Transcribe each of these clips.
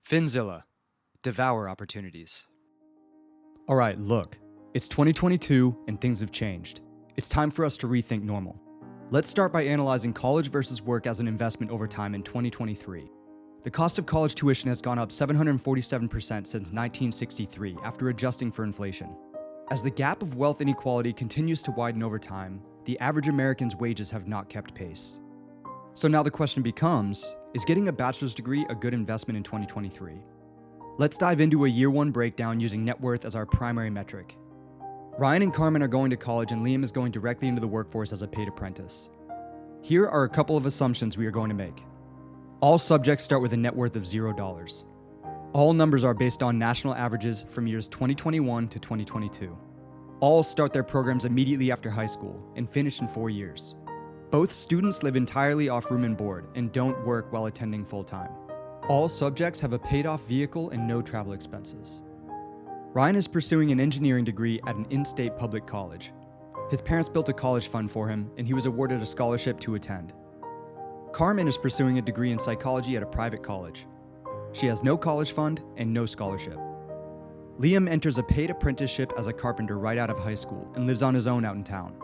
Finzilla. Devour opportunities. Alright, look. It's 2022 and things have changed. It's time for us to rethink normal. Let's start by analyzing college versus work as an investment over time in 2023. The cost of college tuition has gone up 747% since 1963 after adjusting for inflation. As the gap of wealth inequality continues to widen over time, the average American's wages have not kept pace. So now the question becomes, is getting a bachelor's degree a good investment in 2023? Let's dive into a year one breakdown using net worth as our primary metric. Ryan and Carmen are going to college and Liam is going directly into the workforce as a paid apprentice. Here are a couple of assumptions we are going to make. All subjects start with a net worth of $0. All numbers are based on national averages from years 2021 to 2022. All start their programs immediately after high school and finish in 4 years. Both students live entirely off room and board and don't work while attending full-time. All subjects have a paid-off vehicle and no travel expenses. Ryan is pursuing an engineering degree at an in-state public college. His parents built a college fund for him, and he was awarded a scholarship to attend. Carmen is pursuing a degree in psychology at a private college. She has no college fund and no scholarship. Liam enters a paid apprenticeship as a carpenter right out of high school and lives on his own out in town.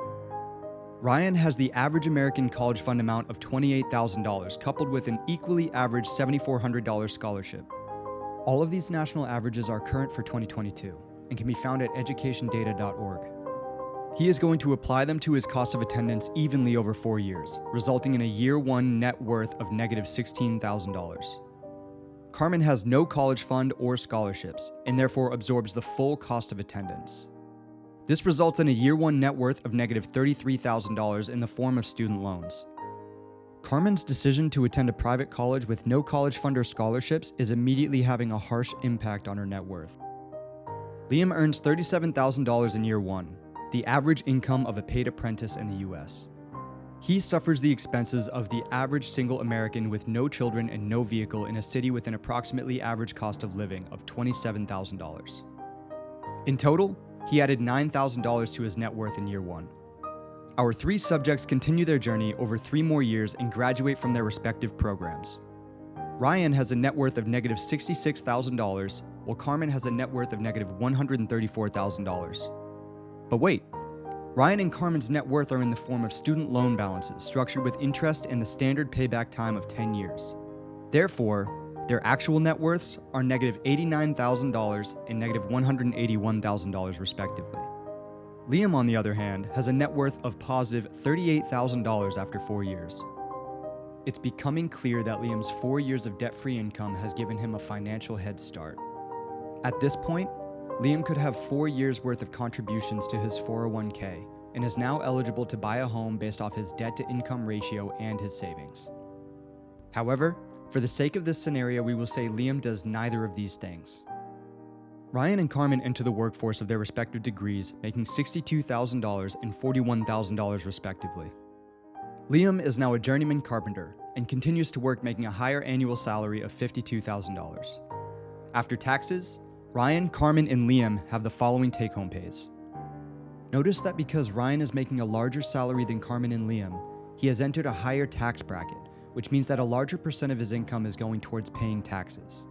Ryan has the average American college fund amount of $28,000 coupled with an equally average $7,400 scholarship. All of these national averages are current for 2022 and can be found at educationdata.org. He is going to apply them to his cost of attendance evenly over 4 years, resulting in a year one net worth of negative $16,000. Carmen has no college fund or scholarships and therefore absorbs the full cost of attendance. This results in a year one net worth of negative $33,000 in the form of student loans. Carmen's decision to attend a private college with no college fund or scholarships is immediately having a harsh impact on her net worth. Liam earns $37,000 in year one, the average income of a paid apprentice in the US. He suffers the expenses of the average single American with no children and no vehicle in a city with an approximately average cost of living of $27,000. In total, he added $9,000 to his net worth in year one. Our three subjects continue their journey over 3 more years and graduate from their respective programs. Ryan has a net worth of negative $66,000, while Carmen has a net worth of negative $134,000. But wait, Ryan and Carmen's net worth are in the form of student loan balances structured with interest and the standard payback time of 10 years. Therefore, their actual net worths are negative $89,000 and negative $181,000 respectively. Liam, on the other hand, has a net worth of positive $38,000 after 4 years. It's becoming clear that Liam's 4 years of debt-free income has given him a financial head start. At this point, Liam could have 4 years' worth of contributions to his 401k and is now eligible to buy a home based off his debt-to-income ratio and his savings. However, for the sake of this scenario, we will say Liam does neither of these things. Ryan and Carmen enter the workforce of their respective degrees, making $62,000 and $41,000 respectively. Liam is now a journeyman carpenter and continues to work, making a higher annual salary of $52,000. After taxes, Ryan, Carmen, and Liam have the following take-home pays. Notice that because Ryan is making a larger salary than Carmen and Liam, he has entered a higher tax bracket, which means that a larger percent of his income is going towards paying taxes.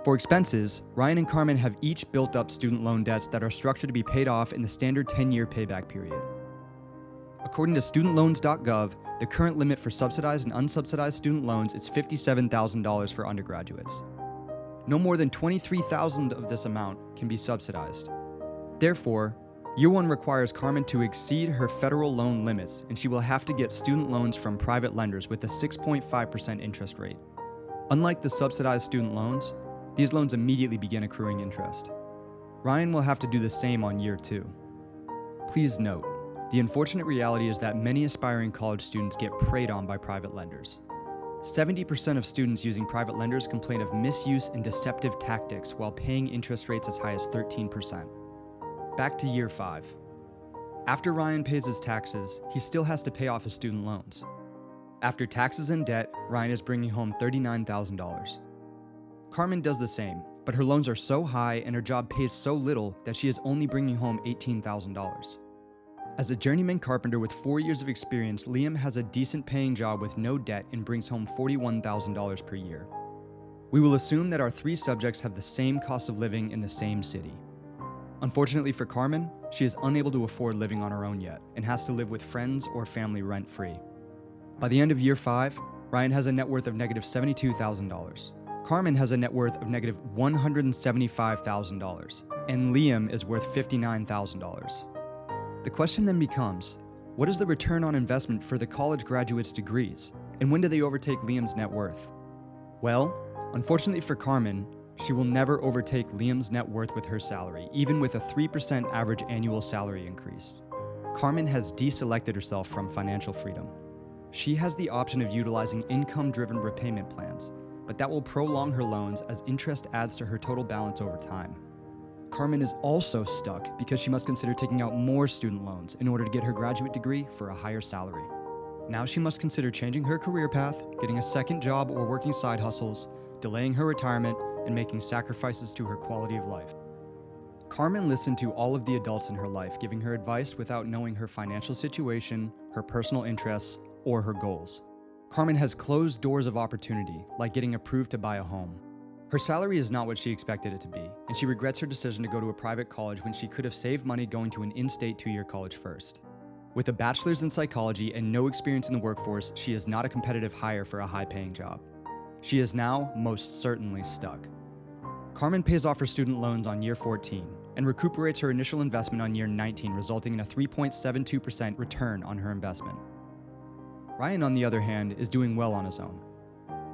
For expenses, Ryan and Carmen have each built up student loan debts that are structured to be paid off in the standard 10-year payback period. According to studentloans.gov, the current limit for subsidized and unsubsidized student loans is $57,000 for undergraduates. No more than $23,000 of this amount can be subsidized. Therefore, year one requires Carmen to exceed her federal loan limits, and she will have to get student loans from private lenders with a 6.5% interest rate. Unlike the subsidized student loans, these loans immediately begin accruing interest. Ryan will have to do the same on year 2. Please note, the unfortunate reality is that many aspiring college students get preyed on by private lenders. 70% of students using private lenders complain of misuse and deceptive tactics while paying interest rates as high as 13%. Back to year 5. After Ryan pays his taxes, he still has to pay off his student loans. After taxes and debt, Ryan is bringing home $39,000. Carmen does the same, but her loans are so high and her job pays so little that she is only bringing home $18,000. As a journeyman carpenter with 4 years of experience, Liam has a decent paying job with no debt and brings home $41,000 per year. We will assume that our three subjects have the same cost of living in the same city. Unfortunately for Carmen, she is unable to afford living on her own yet and has to live with friends or family rent-free. By the end of year 5, Ryan has a net worth of negative $72,000. Carmen has a net worth of negative $175,000, and Liam is worth $59,000. The question then becomes, what is the return on investment for the college graduate's degrees, and when do they overtake Liam's net worth? Well, unfortunately for Carmen, she will never overtake Liam's net worth with her salary, even with a 3% average annual salary increase. Carmen has deselected herself from financial freedom. She has the option of utilizing income-driven repayment plans, but that will prolong her loans as interest adds to her total balance over time. Carmen is also stuck because she must consider taking out more student loans in order to get her graduate degree for a higher salary. Now she must consider changing her career path, getting a second job or working side hustles, delaying her retirement, and making sacrifices to her quality of life. Carmen listened to all of the adults in her life giving her advice without knowing her financial situation, her personal interests, or her goals. Carmen has closed doors of opportunity, like getting approved to buy a home. Her salary is not what she expected it to be, and she regrets her decision to go to a private college when she could have saved money going to an in-state 2-year college first. With a bachelor's in psychology and no experience in the workforce, she is not a competitive hire for a high-paying job. She is now most certainly stuck. Carmen pays off her student loans on year 14 and recuperates her initial investment on year 19, resulting in a 3.72% return on her investment. Ryan, on the other hand, is doing well on his own.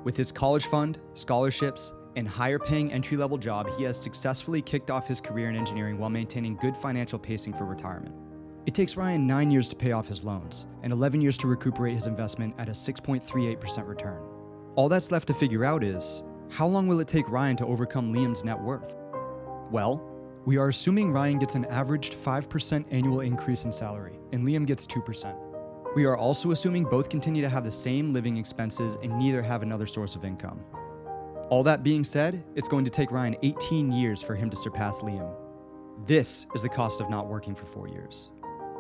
With his college fund, scholarships, and higher-paying entry-level job, he has successfully kicked off his career in engineering while maintaining good financial pacing for retirement. It takes Ryan 9 years to pay off his loans and 11 years to recuperate his investment at a 6.38% return. All that's left to figure out is, how long will it take Ryan to overcome Liam's net worth? Well, we are assuming Ryan gets an averaged 5% annual increase in salary, and Liam gets 2%. We are also assuming both continue to have the same living expenses and neither have another source of income. All that being said, it's going to take Ryan 18 years for him to surpass Liam. This is the cost of not working for 4 years.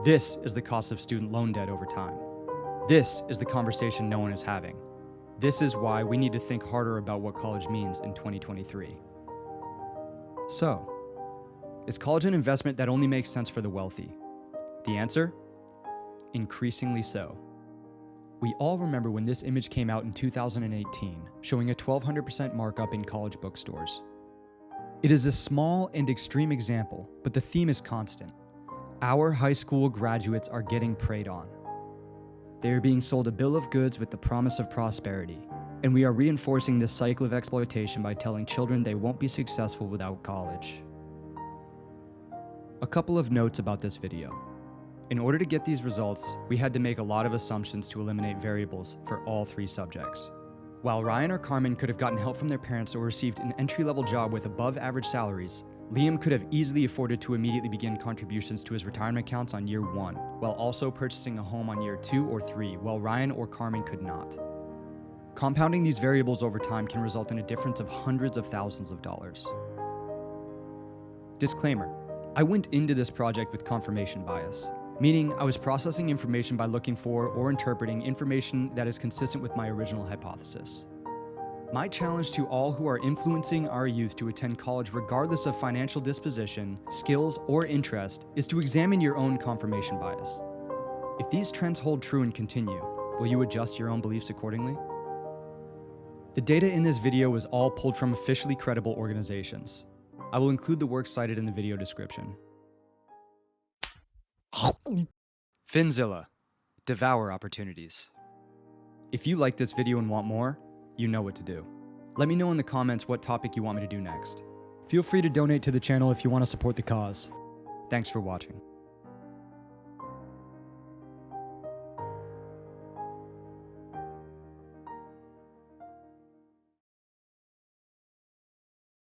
This is the cost of student loan debt over time. This is the conversation no one is having. This is why we need to think harder about what college means in 2023. So, is college an investment that only makes sense for the wealthy? The answer? Increasingly so. We all remember when this image came out in 2018, showing a 1,200% markup in college bookstores. It is a small and extreme example, but the theme is constant. Our high school graduates are getting preyed on. They are being sold a bill of goods with the promise of prosperity, and we are reinforcing this cycle of exploitation by telling children they won't be successful without college. A couple of notes about this video. In order to get these results, we had to make a lot of assumptions to eliminate variables for all 3 subjects. While Ryan or Carmen could have gotten help from their parents or received an entry-level job with above-average salaries, Liam could have easily afforded to immediately begin contributions to his retirement accounts on year 1, while also purchasing a home on year 2 or 3, while Ryan or Carmen could not. Compounding these variables over time can result in a difference of hundreds of thousands of dollars. Disclaimer: I went into this project with confirmation bias, meaning I was processing information by looking for or interpreting information that is consistent with my original hypothesis. My challenge to all who are influencing our youth to attend college regardless of financial disposition, skills, or interest is to examine your own confirmation bias. If these trends hold true and continue, will you adjust your own beliefs accordingly? The data in this video was all pulled from officially credible organizations. I will include the work cited in the video description. Finzilla. Devour opportunities. If you like this video and want more, you know what to do. Let me know in the comments what topic you want me to do next. Feel free to donate to the channel if you want to support the cause. Thanks for watching.